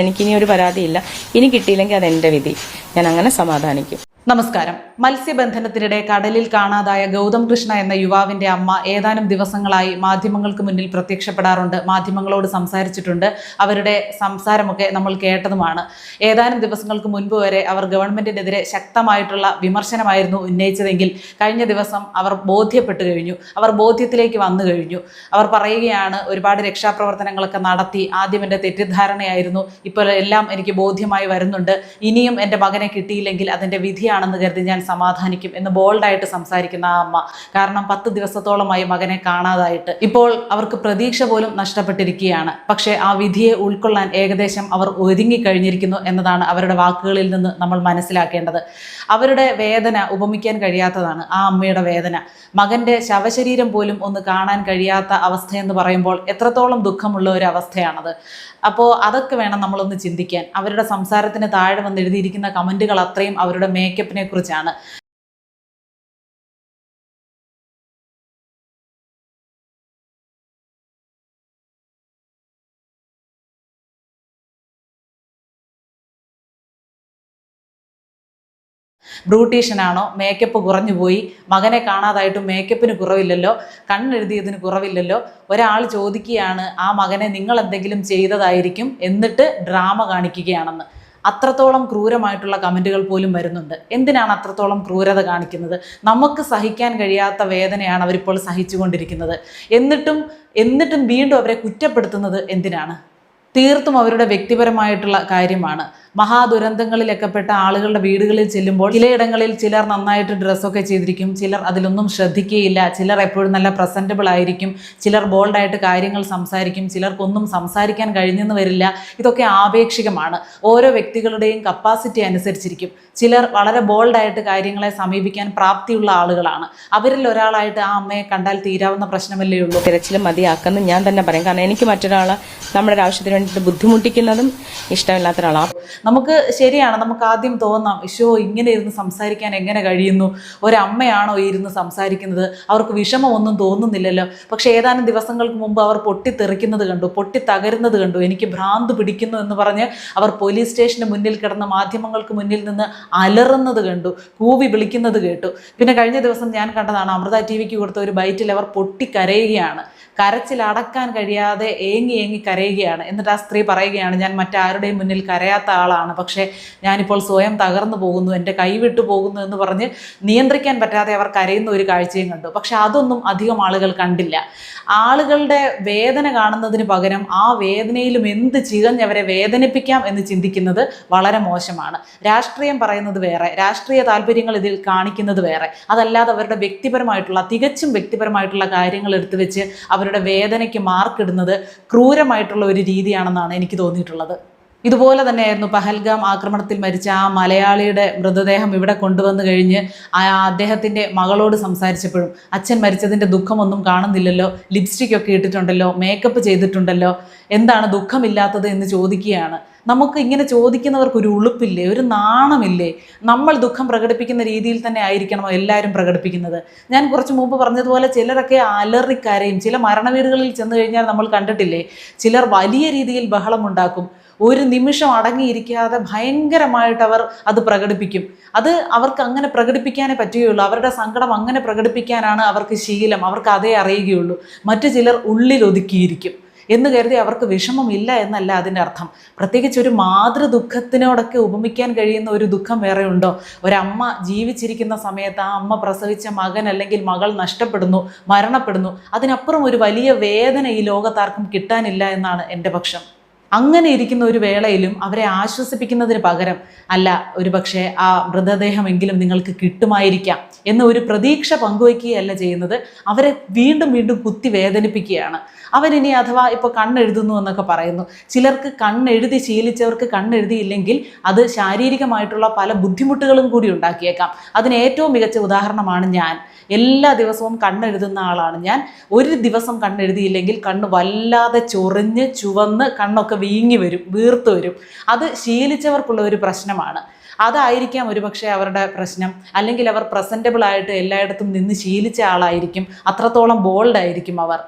എനിക്കിനി ഒരു പരാതിയില്ല. ഇനി കിട്ടിയില്ലെങ്കിൽ അതെൻ്റെ വിധി. ഞാൻ അങ്ങനെ സമാധാനിക്കും. നമസ്കാരം. മത്സ്യബന്ധനത്തിനിടെ കടലിൽ കാണാതായ ഗൗതം കൃഷ്ണ എന്ന യുവാവിന്റെ അമ്മ ഏതാനും ദിവസങ്ങളായി മാധ്യമങ്ങൾക്ക് മുന്നിൽ പ്രത്യക്ഷപ്പെടാറുണ്ട്, മാധ്യമങ്ങളോട് സംസാരിച്ചിട്ടുണ്ട്. അവരുടെ സംസാരമൊക്കെ നമ്മൾ കേട്ടതുമാണ്. ഏതാനും ദിവസങ്ങൾക്ക് മുൻപ് വരെ അവർ ഗവൺമെന്റിനെതിരെ ശക്തമായിട്ടുള്ള വിമർശനമായിരുന്നു ഉന്നയിച്ചതെങ്കിൽ കഴിഞ്ഞ ദിവസം അവർ ബോധ്യപ്പെട്ടു കഴിഞ്ഞു, അവർ ബോധ്യത്തിലേക്ക് വന്നു കഴിഞ്ഞു. അവർ പറയുകയാണ്, ഒരുപാട് രക്ഷാപ്രവർത്തനങ്ങളൊക്കെ നടത്തി, ആദ്യം എൻ്റെ തെറ്റിദ്ധാരണയായിരുന്നു, ഇപ്പോൾ എല്ലാം എനിക്ക് ബോധ്യമായി വരുന്നുണ്ട്, ഇനിയും എൻ്റെ മകനെ കിട്ടിയില്ലെങ്കിൽ അതിൻ്റെ വിധിയാണെന്ന് കരുതി ഞാൻ സമാധാനിക്കും എന്ന് ബോൾഡായിട്ട് സംസാരിക്കുന്ന ആ അമ്മ. കാരണം 10 ദിവസത്തോളമായി മകനെ കാണാതായിട്ട് ഇപ്പോൾ അവർക്ക് പ്രതീക്ഷ പോലും നഷ്ടപ്പെട്ടിരിക്കുകയാണ്. പക്ഷേ ആ വിധിയെ ഉൾക്കൊള്ളാൻ ഏകദേശം അവർ ഒരുങ്ങിക്കഴിഞ്ഞിരിക്കുന്നു എന്നതാണ് അവരുടെ വാക്കുകളിൽ നിന്ന് നമ്മൾ മനസ്സിലാക്കേണ്ടത്. അവരുടെ വേദന ഉപമിക്കാൻ കഴിയാത്തതാണ്. ആ അമ്മയുടെ വേദന, മകൻ്റെ ശവശരീരം പോലും ഒന്ന് കാണാൻ കഴിയാത്ത അവസ്ഥയെന്ന് പറയുമ്പോൾ എത്രത്തോളം ദുഃഖമുള്ള ഒരു അവസ്ഥയാണത്. അപ്പോൾ അതൊക്കെ വേണം നമ്മളൊന്ന് ചിന്തിക്കാൻ. അവരുടെ സംസാരത്തിന് താഴെ വന്ന് എഴുതിയിരിക്കുന്ന കമൻറ്റുകൾ അത്രയും അവരുടെ മേക്കപ്പിനെ കുറിച്ചാണ്. ബ്രൂട്ടീഷ്യനാണോ, മേക്കപ്പ് കുറഞ്ഞു പോയി, മകനെ കാണാതായിട്ടും മേക്കപ്പിന് കുറവില്ലല്ലോ, കണ്ണെഴുതിയതിന് കുറവില്ലല്ലോ. ഒരാൾ ചോദിക്കുകയാണ്, ആ മകനെ നിങ്ങൾ എന്തെങ്കിലും ചെയ്തതായിരിക്കും എന്നിട്ട് ഡ്രാമ കാണിക്കുകയാണെന്ന്. അത്രത്തോളം ക്രൂരമായിട്ടുള്ള കമൻറ്റുകൾ പോലും വരുന്നുണ്ട്. എന്തിനാണ് അത്രത്തോളം ക്രൂരത കാണിക്കുന്നത്? നമുക്ക് സഹിക്കാൻ കഴിയാത്ത വേദനയാണ് അവരിപ്പോൾ സഹിച്ചുകൊണ്ടിരിക്കുന്നത്. എന്നിട്ടും വീണ്ടും അവരെ കുറ്റപ്പെടുത്തുന്നത് എന്തിനാണ്? തീർത്തും അവരുടെ വ്യക്തിപരമായിട്ടുള്ള കാര്യമാണ്. മഹാദുരന്തങ്ങളിലൊക്കെ പെട്ട ആളുകളുടെ വീടുകളിൽ ചെല്ലുമ്പോൾ ചിലയിടങ്ങളിൽ ചിലർ നന്നായിട്ട് ഡ്രസ്സൊക്കെ ചെയ്തിരിക്കും, ചിലർ അതിലൊന്നും ശ്രദ്ധിക്കുകയില്ല, ചിലർ എപ്പോഴും നല്ല പ്രസൻറ്റബിൾ ആയിരിക്കും, ചിലർ ബോൾഡായിട്ട് കാര്യങ്ങൾ സംസാരിക്കും, ചിലർക്കൊന്നും സംസാരിക്കാൻ കഴിഞ്ഞെന്ന് വരില്ല. ഇതൊക്കെ ആപേക്ഷികമാണ്, ഓരോ വ്യക്തികളുടെയും കപ്പാസിറ്റി അനുസരിച്ചിരിക്കും. ചിലർ വളരെ ബോൾഡായിട്ട് കാര്യങ്ങളെ സമീപിക്കാൻ പ്രാപ്തിയുള്ള ആളുകളാണ്. അവരിൽ ഒരാളായിട്ട് ആ അമ്മയെ കണ്ടാൽ തീരാവുന്ന പ്രശ്നമല്ലേ ഉള്ളൂ. തിരച്ചിൽ മതിയാക്കുന്നു ഞാൻ തന്നെ പറയും. കാരണം എനിക്ക് മറ്റൊരാളെ നമ്മുടെ ആവശ്യത്തിന് വേണ്ടിയിട്ട് ബുദ്ധിമുട്ടിക്കുന്നതും ഇഷ്ടമില്ലാത്ത ഒരാളാണ്. നമുക്ക് ശരിയാണ്, നമുക്ക് ആദ്യം തോന്നാം, ഇഷോ ഇങ്ങനെ ഇരുന്ന് സംസാരിക്കാൻ എങ്ങനെ കഴിയുന്നു, ഒരമ്മയാണോ ഇരുന്ന് സംസാരിക്കുന്നത്, അവർക്ക് വിഷമമൊന്നും തോന്നുന്നില്ലല്ലോ. പക്ഷേ ഏതാനും ദിവസങ്ങൾക്ക് മുമ്പ് അവർ പൊട്ടിത്തെറിക്കുന്നത് കണ്ടു, പൊട്ടിത്തകരുന്നത് കണ്ടു, എനിക്ക് ഭ്രാന്ത് പിടിക്കുന്നു എന്ന് പറഞ്ഞ് അവർ പോലീസ് സ്റ്റേഷന് മുന്നിൽ കിടന്ന് മാധ്യമങ്ങൾക്ക് മുന്നിൽ നിന്ന് അലറുന്നത് കണ്ടു, കൂവി വിളിക്കുന്നത് കേട്ടു. പിന്നെ കഴിഞ്ഞ ദിവസം ഞാൻ കണ്ടതാണ്, അമൃത TV-ക്ക് കൊടുത്ത ഒരു ബൈറ്റിൽ അവർ പൊട്ടിക്കരയുകയാണ്. കരച്ചിലടക്കാൻ കഴിയാതെ ഏങ്ങി കരയുകയാണ്. എന്നിട്ട് ആ സ്ത്രീ പറയുകയാണ്, ഞാൻ മറ്റാരുടെയും മുന്നിൽ കരയാത്ത ആളാണ്, പക്ഷേ ഞാനിപ്പോൾ സ്വയം തകർന്നു പോകുന്നു, എൻ്റെ കൈവിട്ടു പോകുന്നു എന്ന് പറഞ്ഞ് നിയന്ത്രിക്കാൻ പറ്റാതെ അവർ കരയുന്ന ഒരു കാഴ്ചയും കണ്ടു. പക്ഷെ അതൊന്നും അധികം ആളുകൾ കണ്ടില്ല. ആളുകളുടെ വേദന കാണുന്നതിന് പകരം ആ വേദനയിലും എന്ത് ചികഞ്ഞവരെ വേദനിപ്പിക്കാം എന്ന് ചിന്തിക്കുന്നത് വളരെ മോശമാണ്. രാഷ്ട്രീയം പറയുന്നത് വേറെ, രാഷ്ട്രീയ താല്പര്യങ്ങൾ ഇതിൽ കാണിക്കുന്നത് വേറെ. അതല്ലാതെ അവരുടെ തികച്ചും വ്യക്തിപരമായിട്ടുള്ള കാര്യങ്ങൾ എടുത്തു വെച്ച് അവരുടെ വേദനയ്ക്ക് മാർക്കിടുന്നത് ക്രൂരമായിട്ടുള്ള ഒരു രീതിയാണെന്നാണ് എനിക്ക് തോന്നിയിട്ടുള്ളത്. ഇതുപോലെ തന്നെയായിരുന്നു പഹൽഗാം ആക്രമണത്തിൽ മരിച്ച ആ മലയാളിയുടെ മൃതദേഹം ഇവിടെ കൊണ്ടുവന്നു കഴിഞ്ഞ് അദ്ദേഹത്തിൻ്റെ മകളോട് സംസാരിച്ചപ്പോഴും അച്ഛൻ മരിച്ചതിൻ്റെ ദുഃഖമൊന്നും കാണുന്നില്ലല്ലോ, ലിപ്സ്റ്റിക്കൊക്കെ ഇട്ടിട്ടുണ്ടല്ലോ, മേക്കപ്പ് ചെയ്തിട്ടുണ്ടല്ലോ, എന്താണ് ദുഃഖമില്ലാത്തത് എന്ന് ചോദിക്കുകയാണ്. നമുക്ക് ഇങ്ങനെ ചോദിക്കുന്നവർക്ക് ഒരു ഉളുപ്പില്ലേ, ഒരു നാണമില്ലേ? നമ്മൾ ദുഃഖം പ്രകടിപ്പിക്കുന്ന രീതിയിൽ തന്നെ ആയിരിക്കണമോ എല്ലാവരും പ്രകടിപ്പിക്കുന്നത്? ഞാൻ കുറച്ച് മുമ്പ് പറഞ്ഞതുപോലെ ചിലരൊക്കെ അലറിക്കരയും. ചില മരണവീടുകളിൽ ചെന്ന് കഴിഞ്ഞാൽ നമ്മൾ കണ്ടിട്ടില്ലേ, ചിലർ വലിയ രീതിയിൽ ബഹളമുണ്ടാക്കും. ഒരു നിമിഷം അടങ്ങിയിരിക്കാതെ ഭയങ്കരമായിട്ട് അവർ അത് പ്രകടിപ്പിക്കും. അത് അവർക്ക് അങ്ങനെ പ്രകടിപ്പിക്കാനേ പറ്റുകയുള്ളൂ. അവരുടെ സങ്കടം അങ്ങനെ പ്രകടിപ്പിക്കാനാണ് അവർക്ക് ശീലം, അവർക്ക് അതേ അറിയുകയുള്ളൂ. മറ്റു ചിലർ ഉള്ളിൽ ഒതുക്കിയിരിക്കും എന്ന് കരുതി അവർക്ക് വിഷമമില്ല എന്നല്ല അതിൻ്റെ അർത്ഥം. പ്രത്യേകിച്ച് ഒരു മാതൃദുഃഖത്തിനോടൊക്കെ ഉപമിക്കാൻ കഴിയുന്ന ഒരു ദുഃഖം വേറെ ഉണ്ടോ? ഒരമ്മ ജീവിച്ചിരിക്കുന്ന സമയത്ത് ആ അമ്മ പ്രസവിച്ച മകൻ അല്ലെങ്കിൽ മകൾ നഷ്ടപ്പെടുന്നു, മരണപ്പെടുന്നു, അതിനപ്പുറം ഒരു വലിയ വേദന ഈ ലോകത്താർക്കും കിട്ടാനില്ല എന്നാണ് എൻ്റെ പക്ഷം. അങ്ങനെ ഇരിക്കുന്ന ഒരു വേളയിലും അവരെ ആശ്വസിപ്പിക്കുന്നതിന് പകരം, അല്ല ഒരുപക്ഷെ ആ മൃതദേഹമെങ്കിലും നിങ്ങൾക്ക് കിട്ടുമായിരിക്കാം എന്ന ഒരു പ്രതീക്ഷ പങ്കുവയ്ക്കുകയല്ല ചെയ്യുന്നത്, അവരെ വീണ്ടും കുത്തി വേദനിപ്പിക്കുകയാണ്. അവരിനി അഥവാ ഇപ്പോൾ കണ്ണെഴുതുന്നു എന്നൊക്കെ പറയുന്നു. ചിലർക്ക് കണ്ണെഴുതി ശീലിച്ചവർക്ക് കണ്ണെഴുതിയില്ലെങ്കിൽ അത് ശാരീരികമായിട്ടുള്ള പല ബുദ്ധിമുട്ടുകളും കൂടി ഉണ്ടാക്കിയേക്കാം. അതിന് ഏറ്റവും മികച്ച ഉദാഹരണമാണ് ഞാൻ. എല്ലാ ദിവസവും കണ്ണെഴുതുന്ന ആളാണ് ഞാൻ. ഒരു ദിവസം കണ്ണെഴുതിയില്ലെങ്കിൽ കണ്ണ് വല്ലാതെ ചൊറിഞ്ഞ് ചുവന്ന് കണ്ണൊക്കെ വീങ്ങി വരും, വീർത്ത് വരും. അത് ശീലിച്ചവർക്കുള്ള ഒരു പ്രശ്നമാണ്. അതായിരിക്കാം ഒരുപക്ഷെ അവരുടെ പ്രശ്നം. അല്ലെങ്കിൽ അവർ പ്രസൻറ്റബിൾ ആയിട്ട് എല്ലായിടത്തും നിന്ന് ശീലിച്ച ആളായിരിക്കും. അത്രത്തോളം ബോൾഡായിരിക്കും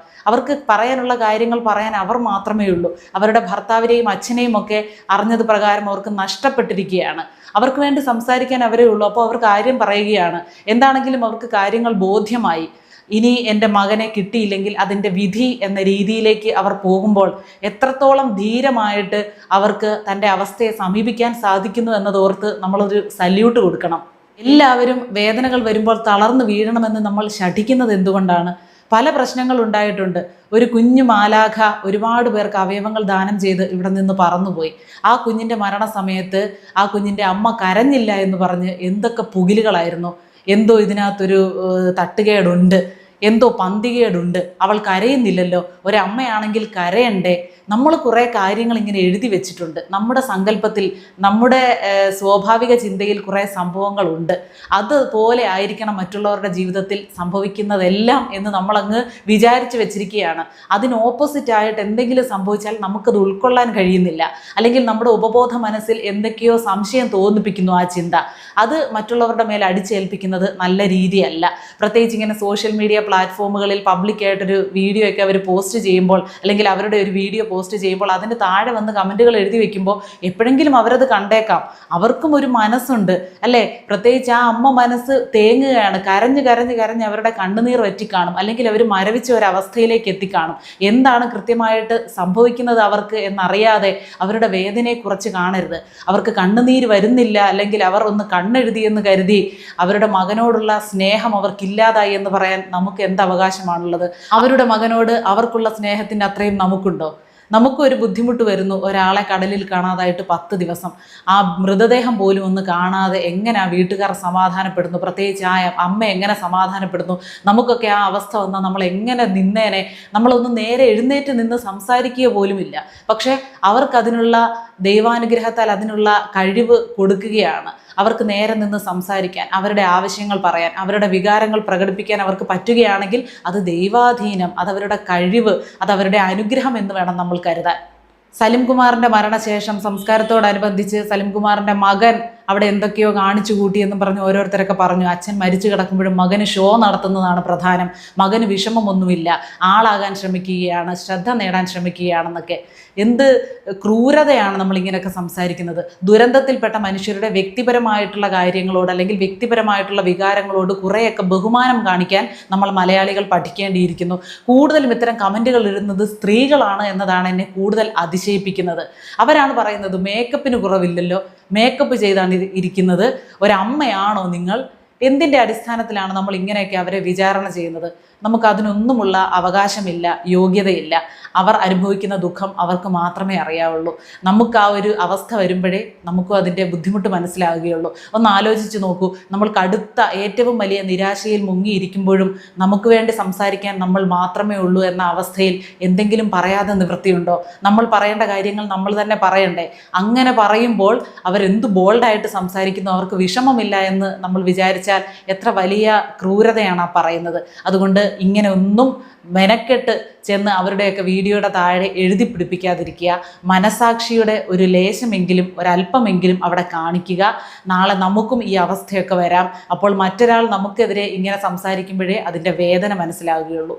അവർക്ക് പറയാനുള്ള കാര്യങ്ങൾ പറയാൻ അവർ മാത്രമേ ഉള്ളൂ. അവരുടെ ഭർത്താവിനെയും അച്ഛനെയും ഒക്കെ അറിഞ്ഞത് പ്രകാരം അവർക്ക് നഷ്ടപ്പെട്ടിരിക്കുകയാണ്. അവർക്ക് വേണ്ടി സംസാരിക്കാൻ അവരേ ഉള്ളൂ. അപ്പോൾ അവർ കാര്യം പറയുകയാണ്. എന്താണെങ്കിലും അവർക്ക് കാര്യങ്ങൾ ബോധ്യമായി. ഇനി എൻ്റെ മകനെ കിട്ടിയില്ലെങ്കിൽ അതിൻ്റെ വിധി എന്ന രീതിയിലേക്ക് അവർ പോകുമ്പോൾ എത്രത്തോളം ധീരമായിട്ട് അവർക്ക് തൻ്റെ അവസ്ഥയെ സമീപിക്കാൻ സാധിക്കുന്നു എന്നതോർത്ത് നമ്മളൊരു സല്യൂട്ട് കൊടുക്കണം. എല്ലാവരും വേദനകൾ വരുമ്പോൾ തളർന്നു വീഴണമെന്ന് നമ്മൾ ശഠിക്കുന്നത് എന്തുകൊണ്ടാണ്? പല പ്രശ്നങ്ങൾ ഉണ്ടായിട്ടുണ്ട്. ഒരു കുഞ്ഞു മാലാഖ ഒരുപാട് പേർക്ക് അവയവങ്ങൾ ദാനം ചെയ്ത് ഇവിടെ നിന്ന് പറന്നുപോയി. ആ കുഞ്ഞിൻ്റെ മരണസമയത്ത് ആ കുഞ്ഞിൻ്റെ അമ്മ കരഞ്ഞില്ല എന്ന് പറഞ്ഞ് എന്തൊക്കെ പുകിലുകളായിരുന്നു. എന്തോ ഇതിനകത്തൊരു തട്ടുകേടുണ്ട്, എന്തോ പന്തികേടുണ്ട്, അവൾ കരയുന്നില്ലല്ലോ, ഒരമ്മയാണെങ്കിൽ കരയണ്ടേ. നമ്മൾ കുറേ കാര്യങ്ങൾ ഇങ്ങനെ എഴുതി വെച്ചിട്ടുണ്ട്. നമ്മുടെ സങ്കല്പത്തിൽ, നമ്മുടെ സ്വാഭാവിക ചിന്തയിൽ കുറേ സംഭവങ്ങളുണ്ട്. അതുപോലെ ആയിരിക്കണം മറ്റുള്ളവരുടെ ജീവിതത്തിൽ സംഭവിക്കുന്നതെല്ലാം എന്ന് നമ്മളങ്ങ് വിചാരിച്ചു വെച്ചിരിക്കുകയാണ്. അതിന് ഓപ്പോസിറ്റായിട്ട് എന്തെങ്കിലും സംഭവിച്ചാൽ നമുക്കത് ഉൾക്കൊള്ളാൻ കഴിയുന്നില്ല. അല്ലെങ്കിൽ നമ്മുടെ ഉപബോധ മനസ്സിൽ എന്തൊക്കെയോ സംശയം തോന്നിപ്പിക്കുന്നു ആ ചിന്ത. അത് മറ്റുള്ളവരുടെ മേൽ അടിച്ചേൽപ്പിക്കുന്നത് നല്ല രീതിയല്ല. പ്രത്യേകിച്ച് ഇങ്ങനെ സോഷ്യൽ മീഡിയ പ്ലാറ്റ്ഫോമുകളിൽ പബ്ലിക്കായിട്ടൊരു വീഡിയോ ഒക്കെ അവർ പോസ്റ്റ് ചെയ്യുമ്പോൾ, അല്ലെങ്കിൽ അവരുടെ ഒരു വീഡിയോ പോസ്റ്റ് ചെയ്യുമ്പോൾ അതിൻ്റെ താഴെ വന്ന് കമൻറ്റുകൾ എഴുതി വെക്കുമ്പോൾ എപ്പോഴെങ്കിലും അവരത് കണ്ടേക്കാം. അവർക്കും ഒരു മനസ്സുണ്ട് അല്ലേ? പ്രത്യേകിച്ച് ആ അമ്മ മനസ്സ് തേങ്ങുകയാണ്. കരഞ്ഞ് അവരുടെ കണ്ണുനീർ വറ്റിക്കാണും. അല്ലെങ്കിൽ അവർ മരവിച്ച ഒരവസ്ഥയിലേക്ക് എത്തിക്കാണും. എന്താണ് കൃത്യമായിട്ട് സംഭവിക്കുന്നത് അവർക്ക് എന്നറിയാതെ അവരുടെ വേദനയെ കുറച്ച് കാണരുത്. അവർക്ക് കണ്ണുനീര് വരുന്നില്ല, അല്ലെങ്കിൽ അവർ ഒന്ന് കണ്ണെഴുതിയെന്ന് കരുതി അവരുടെ മകനോടുള്ള സ്നേഹം അവർക്കില്ലാതായി എന്ന് പറയാൻ നമുക്ക് എന്ത് അവകാശമാണുള്ളത്? അവരുടെ മകനോട് അവർക്കുള്ള സ്നേഹത്തിൻ്റെ അത്രയും നമുക്കുണ്ടോ? നമുക്കൊരു ബുദ്ധിമുട്ട് വരുന്നു, ഒരാളെ കടലിൽ കാണാതായിട്ട് 10 ദിവസം, ആ മൃതദേഹം പോലും ഒന്ന് കാണാതെ എങ്ങനെ ആ വീട്ടുകാർ സമാധാനപ്പെടുന്നു? പ്രത്യേകിച്ച് ആ അമ്മ എങ്ങനെ സമാധാനപ്പെടുന്നു? നമുക്കൊക്കെ ആ അവസ്ഥ വന്നാൽ നമ്മൾ എങ്ങനെ നിന്നേനെ? നമ്മളൊന്ന് നേരെ എഴുന്നേറ്റ് നിന്ന് സംസാരിക്കുക പോലുമില്ല. പക്ഷേ അവർക്കതിനുള്ള ദൈവാനുഗ്രഹത്താൽ അതിനുള്ള കഴിവ് കൊടുക്കുകയാണ്. അവർക്ക് നേരെ നിന്ന് സംസാരിക്കാൻ, അവരുടെ ആവശ്യങ്ങൾ പറയാൻ, അവരുടെ വികാരങ്ങൾ പ്രകടിപ്പിക്കാൻ അവർക്ക് പറ്റുകയാണെങ്കിൽ അത് ദൈവാധീനം, അതവരുടെ കഴിവ്, അതവരുടെ അനുഗ്രഹം എന്ന് വേണം നമ്മൾ കരുതാൻ. സലിംകുമാറിൻ്റെ മരണശേഷം സംസ്കാരത്തോടനുബന്ധിച്ച് സലിംകുമാറിൻ്റെ മകൻ അവിടെ എന്തൊക്കെയോ കാണിച്ചു കൂട്ടിയെന്നും പറഞ്ഞ് ഓരോരുത്തരൊക്കെ പറഞ്ഞു. അച്ഛൻ മരിച്ചു കിടക്കുമ്പോഴും മകന് ഷോ നടത്തുന്നതാണ് പ്രധാനം, മകന് വിഷമമൊന്നുമില്ല, ആളാകാൻ ശ്രമിക്കുകയാണ്, ശ്രദ്ധ നേടാൻ ശ്രമിക്കുകയാണെന്നൊക്കെ. എന്ത് ക്രൂരതയാണ് നമ്മളിങ്ങനെയൊക്കെ സംസാരിക്കുന്നത്. ദുരന്തത്തിൽപ്പെട്ട മനുഷ്യരുടെ വ്യക്തിപരമായിട്ടുള്ള കാര്യങ്ങളോട്, അല്ലെങ്കിൽ വ്യക്തിപരമായിട്ടുള്ള വികാരങ്ങളോട് കുറേയൊക്കെ ബഹുമാനം കാണിക്കാൻ നമ്മൾ മലയാളികൾ പഠിക്കേണ്ടിയിരിക്കുന്നു. കൂടുതലും ഇത്തരം കമൻറ്റുകൾ ഇടുന്നത് സ്ത്രീകളാണ് എന്നതാണ് എന്നെ കൂടുതൽ അതിശയിപ്പിക്കുന്നത്. അവരാണ് പറയുന്നത് മേക്കപ്പിന് കുറവില്ലല്ലോ, മേക്കപ്പ് ചെയ്താണ് ഇരിക്കുന്നത്, ഒരമ്മയാണോ നിങ്ങൾ? എന്തിൻ്റെ അടിസ്ഥാനത്തിലാണ് നമ്മൾ ഇങ്ങനെയൊക്കെ അവരെ വിചാരണ ചെയ്യുന്നത്? നമുക്കതിനൊന്നുമുള്ള അവകാശമില്ല, യോഗ്യതയില്ല. അവർ അനുഭവിക്കുന്ന ദുഃഖം അവർക്ക് മാത്രമേ അറിയാവുള്ളൂ. നമുക്ക് ആ ഒരു അവസ്ഥ വരുമ്പോഴേ നമുക്കും അതിൻ്റെ ബുദ്ധിമുട്ട് മനസ്സിലാവുകയുള്ളൂ. ഒന്ന് ആലോചിച്ച് നോക്കൂ. നമ്മൾ കടുത്ത ഏറ്റവും വലിയ നിരാശയിൽ മുങ്ങിയിരിക്കുമ്പോഴും നമുക്ക് വേണ്ടി സംസാരിക്കാൻ നമ്മൾ മാത്രമേ ഉള്ളൂ എന്ന അവസ്ഥയിൽ എന്തെങ്കിലും പറയാതെ നിവൃത്തിയുണ്ടോ? നമ്മൾ പറയേണ്ട കാര്യങ്ങൾ നമ്മൾ തന്നെ പറയണ്ടേ? അങ്ങനെ പറയുമ്പോൾ അവരെന്ത് ബോൾഡായിട്ട് സംസാരിക്കുന്നു, അവർക്ക് വിഷമമില്ല എന്ന് നമ്മൾ വിചാരിച്ചാൽ എത്ര വലിയ ക്രൂരതയാണ് ആ പറയുന്നത്. അതുകൊണ്ട് ഇങ്ങനെ ഒന്നും മെനക്കെട്ട് ചെന്ന് അവരുടെയൊക്കെ വീഡിയോയുടെ താഴെ എഴുതി പിടിപ്പിക്കാതിരിക്കുക. മനസാക്ഷിയുടെ ഒരു ലേശമെങ്കിലും, ഒരല്പമെങ്കിലും അവിടെ കാണിക്കുക. നാളെ നമുക്കും ഈ അവസ്ഥയൊക്കെ വരാം. അപ്പോൾ മറ്റൊരാൾ നമുക്കെതിരെ ഇങ്ങനെ സംസാരിക്കുമ്പോഴേ അതിൻ്റെ വേദന മനസ്സിലാവുകയുള്ളൂ.